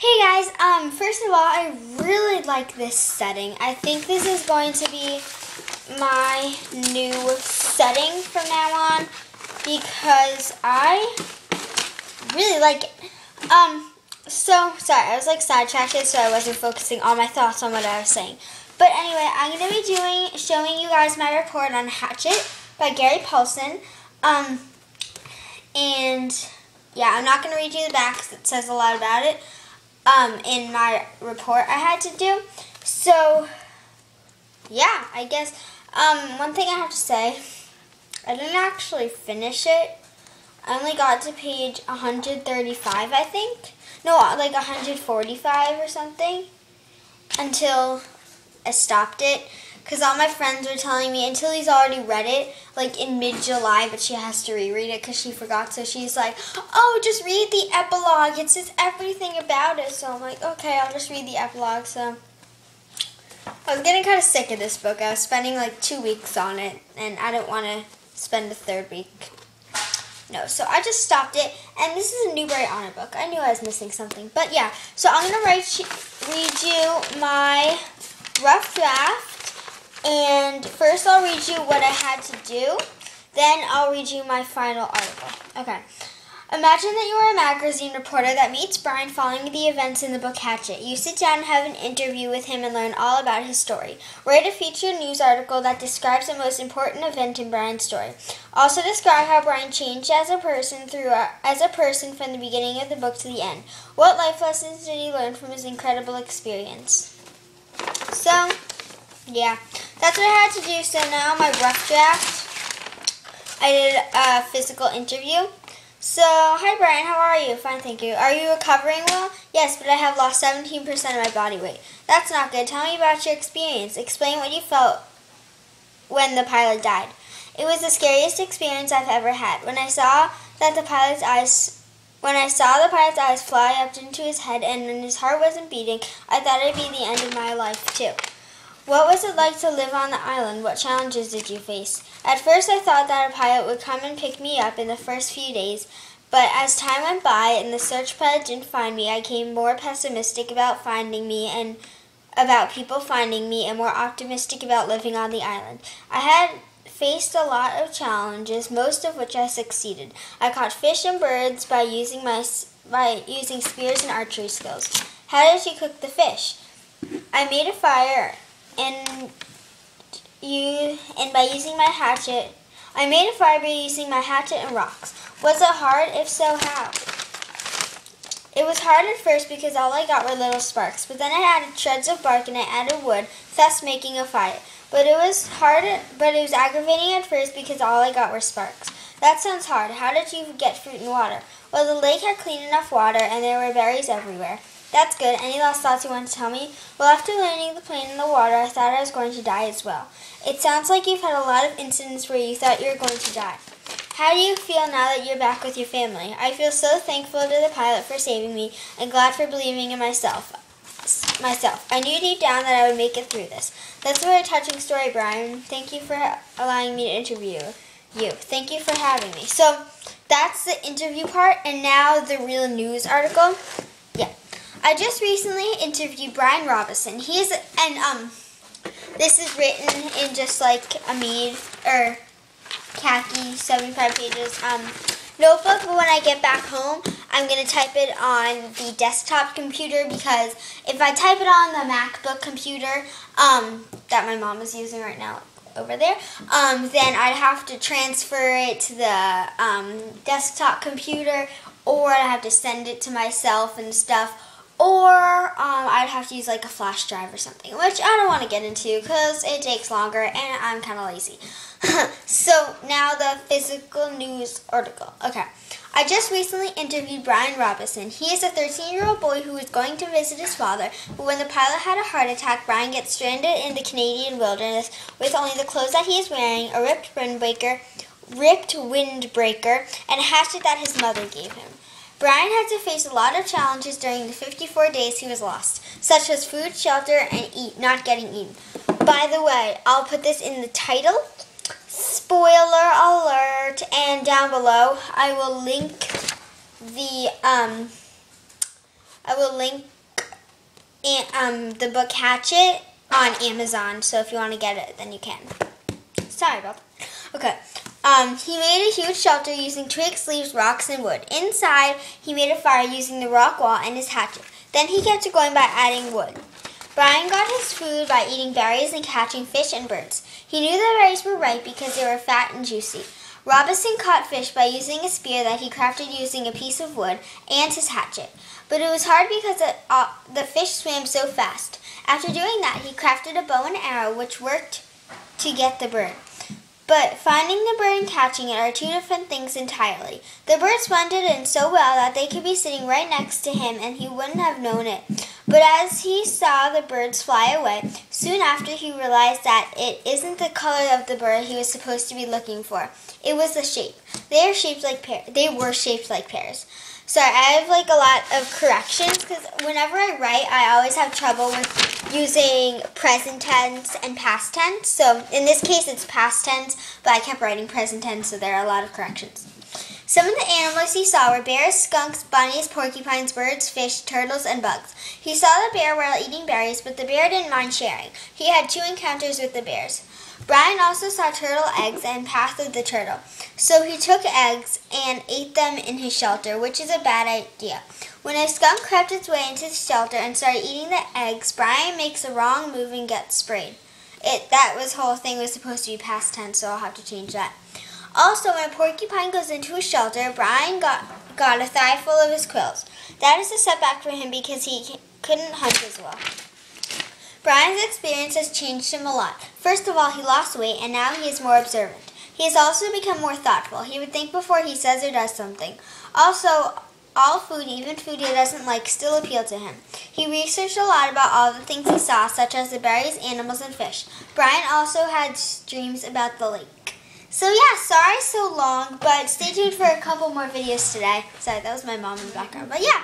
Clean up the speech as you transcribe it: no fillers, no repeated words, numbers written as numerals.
Hey guys, first of all, I really like this setting. I think this is going to be my new setting from now on because I really like it. Sorry, I was sidetracked, so I wasn't focusing all my thoughts on what I was saying. But anyway, I'm going to be showing you guys my report on Hatchet by Gary Paulson. And yeah, I'm not going to read you the back because it says a lot about it. In my report I had to do. So, yeah, I guess, one thing I have to say, I didn't actually finish it. I only got to page 135, I think. No, like 145 or something, until I stopped it. Because all my friends were telling me, until he's already read it, like in mid-July, but she has to reread it because she forgot. So she's like, oh, just read the epilogue. It says everything about it. So I'm like, okay, I'll just read the epilogue. So I was getting kind of sick of this book. I was spending like 2 weeks on it, and I didn't want to spend the third week. No, so I just stopped it. And this is a Newbery Honor book. I knew I was missing something. But yeah, so I'm going to read you my rough draft. And first I'll read you what I had to do, then I'll read you my final article. Okay. Imagine that you are a magazine reporter that meets Brian following the events in the book Hatchet. You sit down and have an interview with him and learn all about his story. Write a featured news article that describes the most important event in Brian's story. Also describe how Brian changed as a person from the beginning of the book to the end. What life lessons did he learn from his incredible experience? So, yeah, that's what I had to do. So now my rough draft, I did a physical interview. So, hi Brian, how are you? Fine, thank you. Are you recovering well? Yes, but I have lost 17% of my body weight. That's not good. Tell me about your experience. Explain what you felt when the pilot died. It was the scariest experience I've ever had. When I saw the pilot's eyes fly up into his head and when his heart wasn't beating, I thought it'd be the end of my life too. What was it like to live on the island? What challenges did you face? At first I thought that a pilot would come and pick me up in the first few days, but as time went by and the search pilot didn't find me, I became more pessimistic about finding me and about people finding me and more optimistic about living on the island. I had faced a lot of challenges, most of which I succeeded. I caught fish and birds by using spears and archery skills. How did you cook the fish? I made a fire by using my hatchet. I made a fire by using my hatchet and rocks. Was it hard? If so, how? It was hard at first because all I got were little sparks, but then I added shreds of bark and I added wood, thus making a fire. But it was aggravating at first because all I got were sparks. That sounds hard. How did you get fruit and water? Well, the lake had clean enough water and there were berries everywhere. That's good. Any last thoughts you want to tell me? Well, after landing the plane in the water, I thought I was going to die as well. It sounds like you've had a lot of incidents where you thought you were going to die. How do you feel now that you're back with your family? I feel so thankful to the pilot for saving me and glad for believing in myself. I knew deep down that I would make it through this. That's a very touching story, Brian. Thank you for allowing me to interview you. Thank you for having me. So, that's the interview part, and now the real news article. Yeah. I just recently interviewed Brian Robinson. This is written in just like a khaki 75 pages notebook, but when I get back home, I'm going to type it on the desktop computer because if I type it on the MacBook computer that my mom is using right now over there, then I'd have to transfer it to the desktop computer, or I'd have to send it to myself and stuff. Or I'd have to use like a flash drive or something, which I don't want to get into because it takes longer and I'm kind of lazy. So now the physical news article. Okay. I just recently interviewed Brian Robinson. He is a 13-year-old boy who is going to visit his father, but when the pilot had a heart attack, Brian gets stranded in the Canadian wilderness with only the clothes that he is wearing, a ripped windbreaker, and a hatchet that his mother gave him. Brian had to face a lot of challenges during the 54 days he was lost, such as food, shelter, and not getting eaten. By the way, I'll put this in the title, spoiler alert, and down below I will link the I will link the book Hatchet on Amazon, so if you want to get it, then you can. Sorry about that. Okay. He made a huge shelter using twigs, leaves, rocks, and wood. Inside, he made a fire using the rock wall and his hatchet. Then he kept it going by adding wood. Brian got his food by eating berries and catching fish and birds. He knew the berries were ripe because they were fat and juicy. Robinson caught fish by using a spear that he crafted using a piece of wood and his hatchet. But it was hard because the fish swam so fast. After doing that, he crafted a bow and arrow which worked to get the bird. But finding the bird and catching it are two different things entirely. The birds blended in so well that they could be sitting right next to him and he wouldn't have known it. But as he saw the birds fly away, soon after he realized that it isn't the color of the bird he was supposed to be looking for. It was the shape. They were shaped like pears. Sorry, I have a lot of corrections because whenever I write, I always have trouble with using present tense and past tense. So in this case, it's past tense, but I kept writing present tense, so there are a lot of corrections. Some of the animals he saw were bears, skunks, bunnies, porcupines, birds, fish, turtles, and bugs. He saw the bear while eating berries, but the bear didn't mind sharing. He had 2 encounters with the bears. Brian also saw turtle eggs and Path of the Turtle. So he took eggs and ate them in his shelter, which is a bad idea. When a skunk crept its way into the shelter and started eating the eggs, Brian makes a wrong move and gets sprayed. Whole thing was supposed to be past tense, so I'll have to change that. Also, when a porcupine goes into his shelter, Brian got a thigh full of his quills. That is a setback for him because he couldn't hunt as well. Brian's experience has changed him a lot. First of all, he lost weight, and now he is more observant. He has also become more thoughtful. He would think before he says or does something. Also, all food, even food he doesn't like, still appeal to him. He researched a lot about all the things he saw, such as the berries, animals, and fish. Brian also had dreams about the lake. So yeah, sorry so long, but stay tuned for a couple more videos today. Sorry, that was my mom in the background. But yeah.